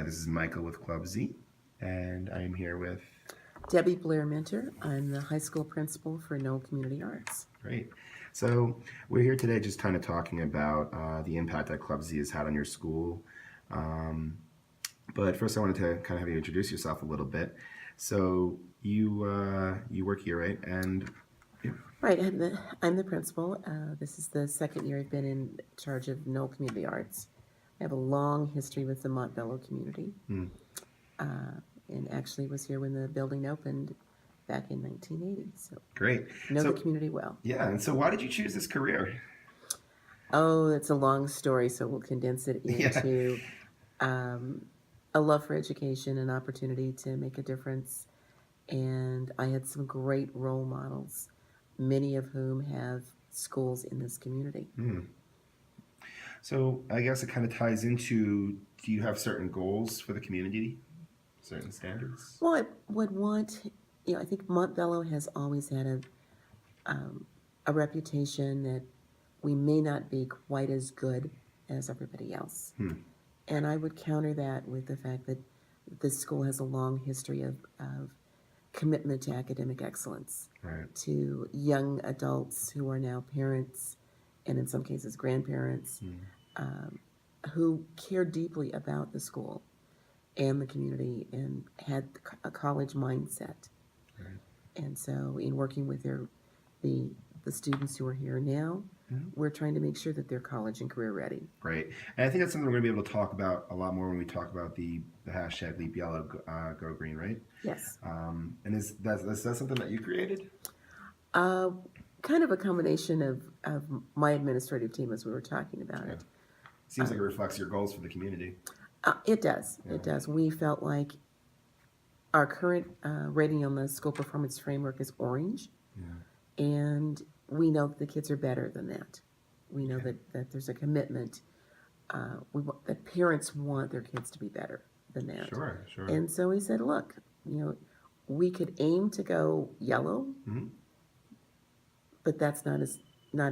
This is Michael with Club Z, and I am here with... Debbie Blair Minter. I'm the high school principal for Noel Community Arts. Great. So we're here today just kind of talking about the impact that Club Z has had on your school. But first I wanted to kind of have you introduce yourself a little bit. So you work here, right? And yeah. Right, I'm the principal. This is the second year I've been in charge of Noel Community Arts. I have a long history with the Montbello community, and actually was here when the building opened back in 1980. So Great. Know the community well. Yeah, and so why did you choose this career? Oh, it's a long story, so we'll condense it into a love for education, an opportunity to make a difference, and I had some great role models, many of whom have schools in this community. So I guess it kind of ties into, do you have certain goals for the community, certain standards? Well, I would want, I think Montbello has always had a reputation that we may not be quite as good as everybody else. And I would counter that with the fact that this school has a long history of commitment to academic excellence, to young adults who are now parents and in some cases grandparents, who care deeply about the school and the community and had a college mindset. And so in working with the students who are here now, we're trying to make sure that they're college and career ready. Right. And I think that's something we're going to be able to talk about a lot more when we talk about the hashtag Leap Yellow, Go Green, right? Yes. And is that something that you created? Kind of a combination of my administrative team as we were talking about it. Seems like it reflects your goals for the community. It does. It does. We felt like our current rating on the school performance framework is orange. And we know that the kids are better than that. We know that there's a commitment. That parents want their kids to be better than that. Sure. And so we said, look, we could aim to go yellow, but that's not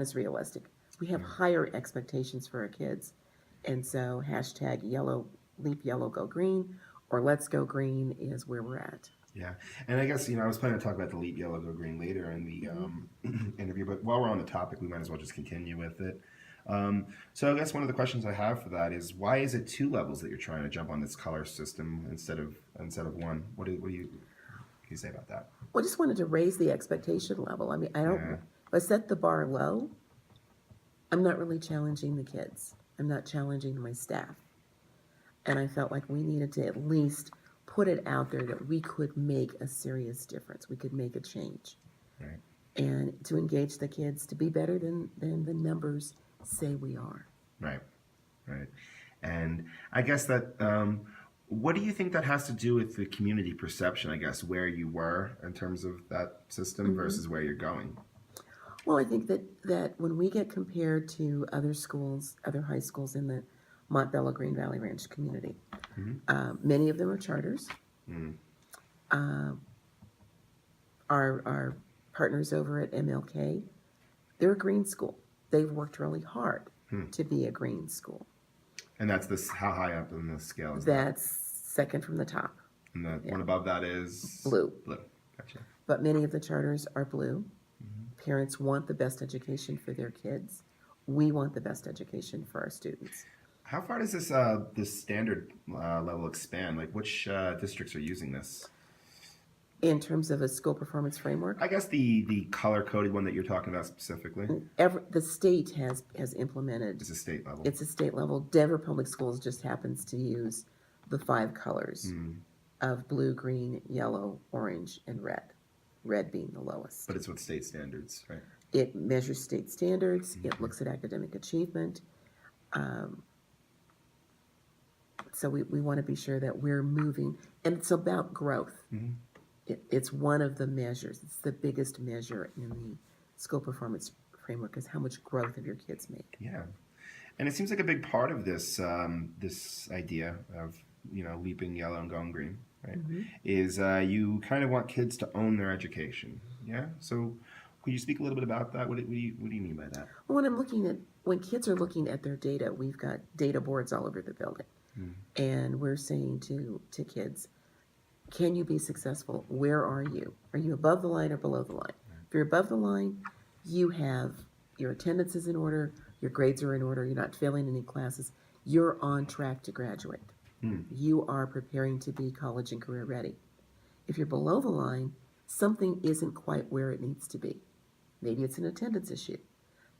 as realistic. We have higher expectations for our kids. And so hashtag yellow, Leap Yellow, Go Green, or Let's Go Green is where we're at. Yeah, and I guess, I was planning to talk about the Leap Yellow, Go Green later in the interview, but while we're on the topic, we might as well just continue with it. So I guess one of the questions I have for that is, why is it 2 levels that you're trying to jump on this color system instead of 1? What do you say about that? Well, I just wanted to raise the expectation level. I mean, if I set the bar low, I'm not really challenging the kids. I'm not challenging my staff. And I felt like we needed to at least put it out there that we could make a serious difference. We could make a change. And to engage the kids to be better than the numbers say we are. Right. And I guess that, what do you think that has to do with the community perception, I guess, where you were in terms of that system versus where you're going? Well, I think that when we get compared to other schools, other high schools in the Montbello Green Valley Ranch community, many of them are charters. Our partners over at MLK, they're a green school. They've worked really hard to be a green school. And that's how high up in the scale is that? That's second from the top. And the one above that is? Blue. Gotcha. But many of the charters are blue. Parents want the best education for their kids. We want the best education for our students. How far does this standard level expand? Like, which districts are using this? In terms of a school performance framework? I guess the color-coded one that you're talking about specifically? The state has implemented. It's a state level. It's a state level. Denver Public Schools just happens to use the 5 colors of blue, green, yellow, orange, and red. Red being the lowest. But it's with state standards, right? It measures state standards. It looks at academic achievement. So we want to be sure that we're moving. And it's about growth. It's one of the measures. It's the biggest measure in the school performance framework is how much growth of your kids make. Yeah. And it seems like a big part of this this idea of, leaping yellow and going green, right, is you kind of want kids to own their education. Yeah? So could you speak a little bit about that? What do you mean by that? Well, when I'm looking when kids are looking at their data, we've got data boards all over the building. And we're saying to kids, can you be successful? Where are you? Are you above the line or below the line? If you're above the line, you have your attendance is in order, your grades are in order, you're not failing any classes, you're on track to graduate. You are preparing to be college and career ready. If you're below the line, something isn't quite where it needs to be. Maybe it's an attendance issue.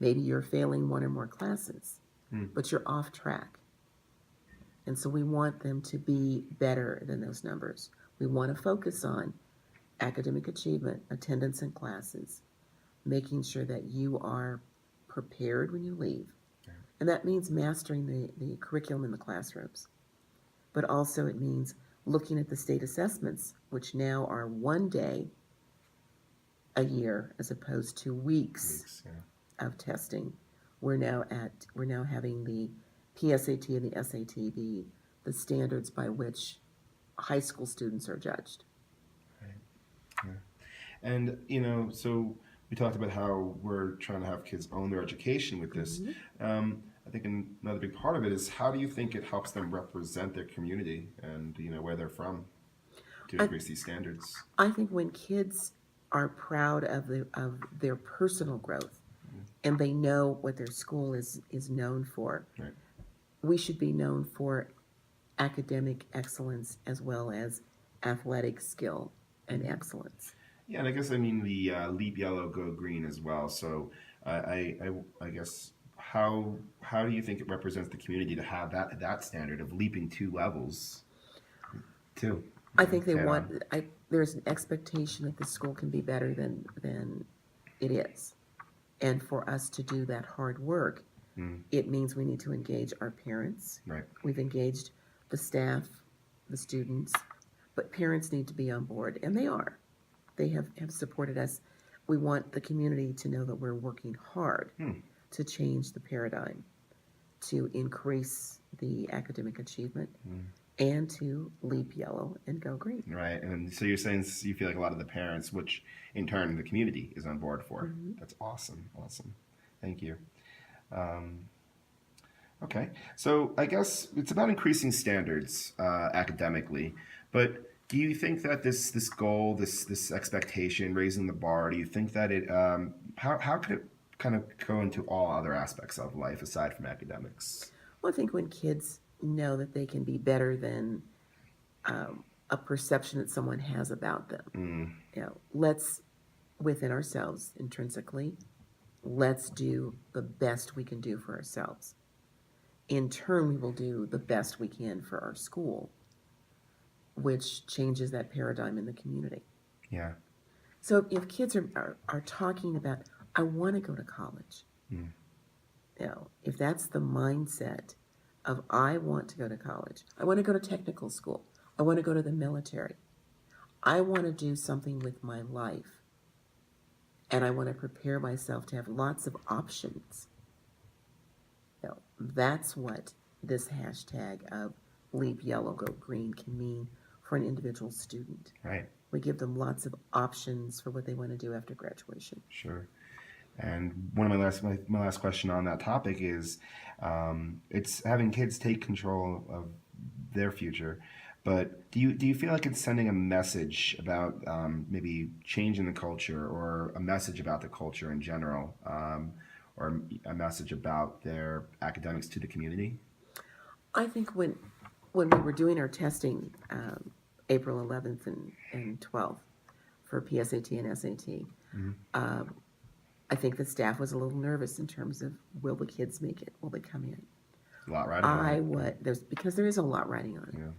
Maybe you're failing one or more classes, but you're off track. And so we want them to be better than those numbers. We want to focus on academic achievement, attendance in classes, making sure that you are prepared when you leave. And that means mastering the curriculum in the classrooms. But also it means looking at the state assessments, which now are 1 day a year as opposed to weeks of testing. We're now having the PSAT and the SAT be the standards by which high school students are judged. Right. Yeah. And so we talked about how we're trying to have kids own their education with this. I think another big part of it is, how do you think it helps them represent their community and where they're from to increase these standards? I think when kids are proud of their personal growth and they know what their school is known for, we should be known for academic excellence as well as athletic skill and excellence. Yeah, and I guess the leap yellow, go green as well. So I guess how do you think it represents the community to have that standard of leaping 2 levels? Too. I think they there's an expectation that the school can be better than it is, and for us to do that hard work, it means we need to engage our parents. Right. We've engaged the staff, the students, but parents need to be on board, and they are. They have supported us. We want the community to know that we're working hard to change the paradigm, to increase the academic achievement, and to leap yellow and go green. Right. And so you're saying you feel like a lot of the parents, which in turn the community is on board for. That's awesome. Awesome. Thank you. Okay. So I guess it's about increasing standards academically, but do you think that this goal, this expectation, raising the bar, do you think that it how could it kind of go into all other aspects of life aside from academics? Well, I think when kids know that they can be better than a perception that someone has about them, let's, within ourselves intrinsically, let's do the best we can do for ourselves. In turn, we will do the best we can for our school, which changes that paradigm in the community. Yeah. So if kids are talking about, I want to go to college, if that's the mindset of, I want to go to college, I want to go to technical school, I want to go to the military, I want to do something with my life, and I want to prepare myself to have lots of options. That's what this hashtag of leap yellow, go green can mean for an individual student. Right. We give them lots of options for what they want to do after graduation. Sure. And one of my last question on that topic is, it's having kids take control of their future. But do you feel like it's sending a message about maybe changing the culture, or a message about the culture in general, or a message about their academics to the community? I think when we were doing our testing, April 11th and 12th for PSAT and SAT, I think the staff was a little nervous in terms of, will the kids make it? Will they come in? A lot riding on it. Because there is a lot riding on it. Yeah.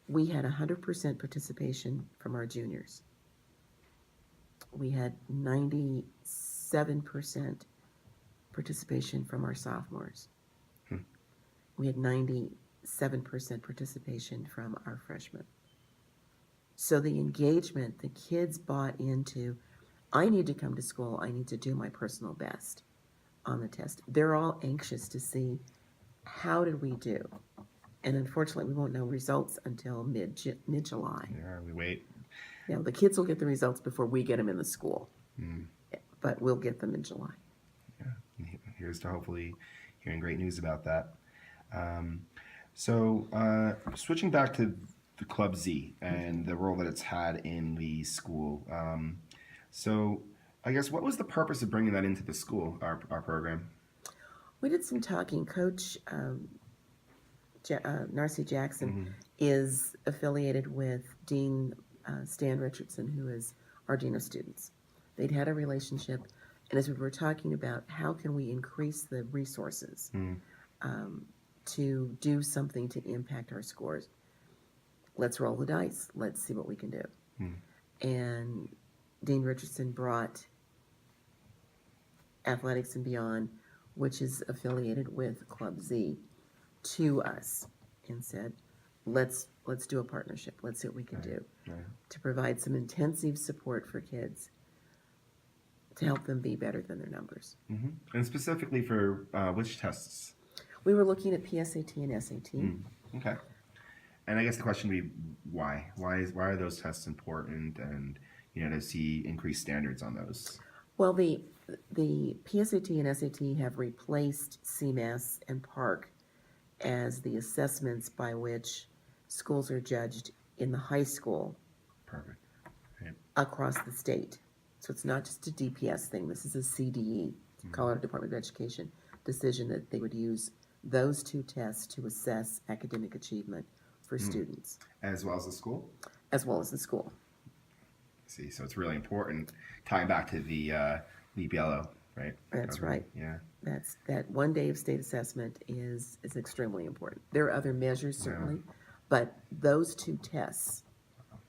We had 100% participation from our juniors. We had 97% participation from our sophomores. We had 97% participation from our freshmen. So the engagement, the kids bought into, I need to come to school, I need to do my personal best on the test. They're all anxious to see, how did we do? And unfortunately, we won't know results until mid-July. Yeah, we wait. The kids will get the results before we get them in the school, but we'll get them in July. Yeah. Here's to hopefully hearing great news about that. Um, Switching back to the Club Z and the role that it's had in the school. So, I guess what was the purpose of bringing that into the school, our program? We did some talking. Coach Narcy Jackson Hmm. is affiliated with Dean Stan Richardson, who is our Dean of Students. They'd had a relationship, and as we were talking about how can we increase the resources Mm. um, to do something to impact our scores, let's roll the dice. Let's see what we can do. Mm. And Dean Richardson brought Athletics and Beyond, which is affiliated with Club Z, to us and said, let's do a partnership. Let's see what we can Right. do Right. to provide some intensive support for kids to help them be better than their numbers. Hmm. And specifically for which tests? We were looking at PSAT and SAT. Mm. Okay. And I guess the question would be why? Why are those tests important? And to see increased standards on those. Well, the PSAT and SAT have replaced CMAS and PARC as the assessments by which schools are judged in the high school Perfect. Right. across the state. So it's not just a DPS thing. This is a CDE, Colorado Department of Education, decision that they would use those two tests to assess academic achievement for students, As well as the school. as well as the school. See, so it's really important. Tying back to the Leap Yellow, right? That's right. Yeah. That one day of state assessment is extremely important. There are other measures certainly, but those two tests,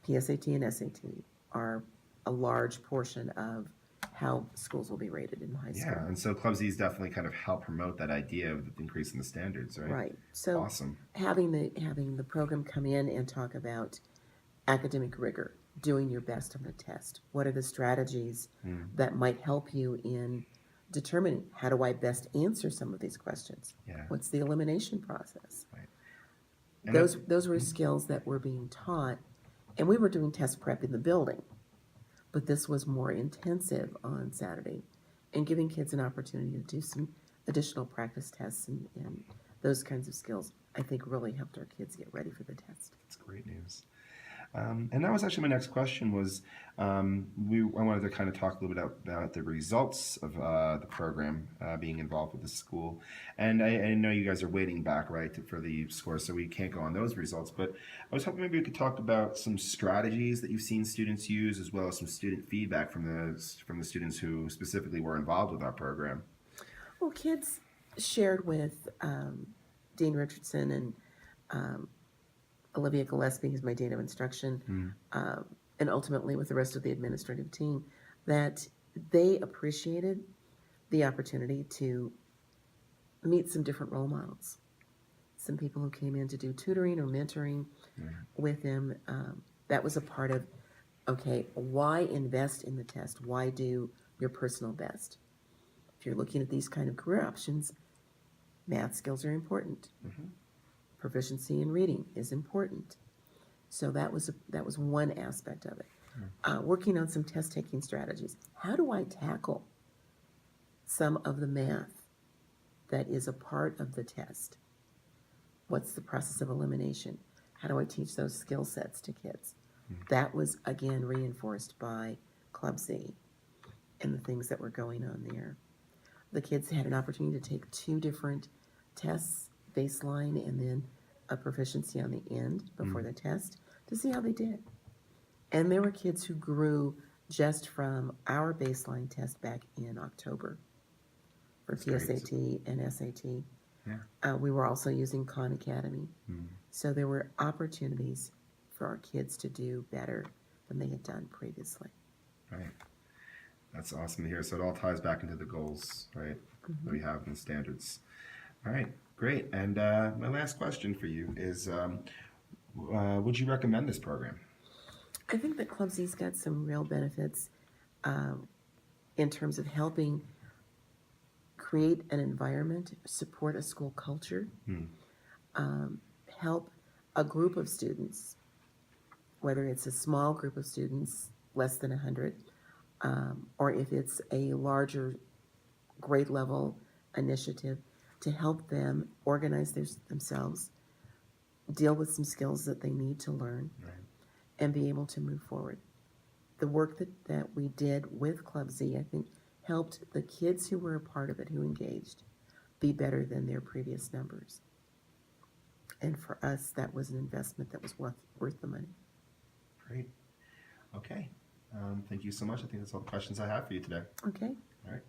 PSAT and SAT, are a large portion of how schools will be rated in high school. Yeah, and so Club Z's definitely kind of help promote that idea of increasing the standards, right? Right. So Awesome. having the program come in and talk about academic rigor, doing your best on the test. What are the strategies that might help you in determining how do I best answer some of these questions? Yeah. What's the elimination process? Right. And Those were skills that were being taught, and we were doing test prep in the building, but this was more intensive on Saturday and giving kids an opportunity to do some additional practice tests and those kinds of skills, I think really helped our kids get ready for the test. That's great news. And that was actually my next question was, I wanted to kind of talk a little bit about the results of the program being involved with the school. And I know you guys are waiting back, right, for the scores, so we can't go on those results. But I was hoping maybe we could talk about some strategies that you've seen students use, as well as some student feedback from the students who specifically were involved with our program. Well, kids shared with Dean Richardson and Olivia Gillespie, who's my Dean of Instruction, and ultimately with the rest of the administrative team, that they appreciated the opportunity to meet some different role models. Some people who came in to do tutoring or mentoring with them. That was a part of, okay, why invest in the test? Why do your personal best? If you're looking at these kind of career options, math skills are important. Proficiency in reading is important. So that was one aspect of it. Working on some test taking strategies. How do I tackle some of the math that is a part of the test? What's the process of elimination? How do I teach those skill sets to kids? That was again reinforced by Club Z and the things that were going on there. The kids had an opportunity to take 2 different tests, baseline and then a proficiency on the end before the test, to see how they did. And there were kids who grew just from our baseline test back in October for PSAT and SAT. Yeah. We were also using Khan Academy. So there were opportunities for our kids to do better than they had done previously. Right. That's awesome to hear. So it all ties back into the goals, right, that we have in the standards. All right, great. And my last question for you is, would you recommend this program? I think that Club Z's got some real benefits in terms of helping create an environment, support a school culture, help a group of students, whether it's a small group of students, less than 100, or if it's a larger grade level initiative, to help them organize themselves, deal with some skills that they need to learn, Right. and be able to move forward. The work that we did with Club Z, I think, helped the kids who were a part of it, who engaged, be better than their previous numbers. And for us, that was an investment that was worth the money. Great. Okay. Thank you so much. I think that's all the questions I have for you today. Okay. All right.